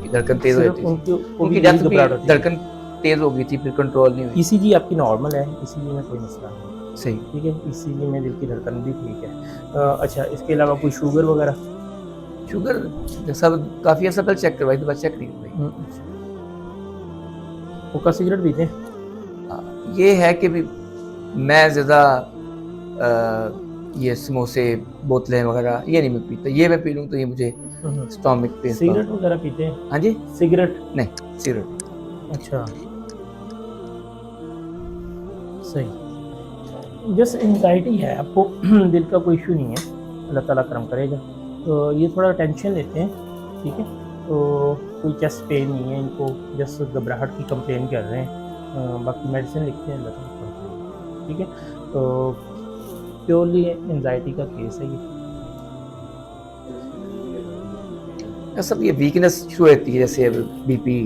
उनकी धड़कन तेज हो सिर्फ जाती थी। उनको उनकी भी यही डेथ भी घबराहट होती है। धड़कन तेज हो गई थी, फिर कंट्रोल नहीं हुई। ईसीजी आपकी नॉर्मल है, ईसीजी में कोई मसला नहीं है, सही। ठीक है, ईसीजी में दिल की धड़कन भी ठीक है। अच्छा, इसके अलावा कोई शुगर वगैरह? शुगर सब काफ़ी अर्सा पहले चेक करवाई, दोबारा चेक नहीं करवाई। अच्छा। हुक्का सिगरेट पीते हैं? ये है कि भी मैं ज़्यादा ये समोसे, बोतलें वगैरह ये नहीं मैं पीता। ये मैं पी लूँ तो ये मुझे स्टमक पेन का। सिगरेट वगैरह पीते हैं? हाँ जी? सिगरेट? नहीं, सिगरेट। अच्छा, सही। जैसे एंजाइटी है आपको, दिल का कोई इशू नहीं है, अल्लाह ताला करम करेगा। तो ये थोड़ा टेंशन लेते हैं, ठीक है। तो कोई चेस्ट पेन नहीं है इनको, जस्ट घबराहट की कंप्लेन कर रहे हैं। बाकी मेडिसिन लिखते हैं, अल्लाह ताला करम करेगा, ठीक है। तो प्योरली एंजाइटी का केस है ये। सब ये वीकनेस शुरू होती है, जैसे बीपी।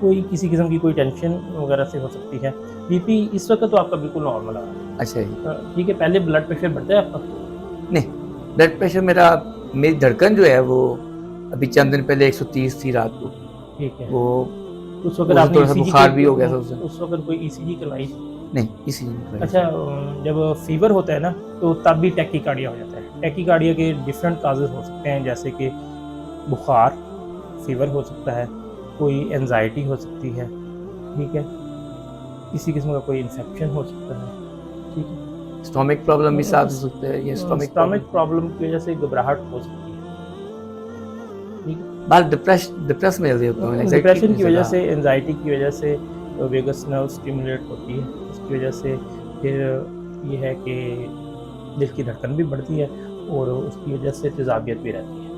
कोई किसी किस्म की कोई टेंशन वगैरह से हो सकती है। बीपी इस वक्त तो आपका बिल्कुल नॉर्मल आ रहा अच्छा जी। है, ठीक है। पहले ब्लड प्रेशर बढ़ता है आपका? नहीं, ब्लड प्रेशर मेरी धड़कन जो है वो अभी चंद दिन पहले 130 थी रात को। ठीक है। वो उस वक्त मुझे आपने थोड़ा सा बुखार भी हो गया था उस दिन। उस वक्त कोई ईसीजी करवाई? नहीं, इसी नहीं। अच्छा, जब फीवर होता है ना, तो तब भी टैकीकार्डिया हो जाता है। टैकीकार्डिया के डिफरेंट काजेज हो सकते हैं, जैसे कि बुखार, फीवर हो सकता है, कोई एंजाइटी हो सकती है, ठीक है, किसी किस्म का कोई इन्फेक्शन हो सकता है, ठीक है। स्टमक प्रॉब्लम भी साथ हो सकता है, ये स्टमक स्टमक प्रॉब्लम की वजह से घबराहट हो सकती है, ठीक है। बाल डिप्रेस में जल्दी होता हूँ, डिप्रेशन की वजह से, एंजाइटी की वजह से वेगस नर्व स्टिमुलेट होती है, उसकी वजह से फिर ये है कि दिल की धड़कन भी बढ़ती है और उसकी वजह से तेज़ाबियत भी रहती है।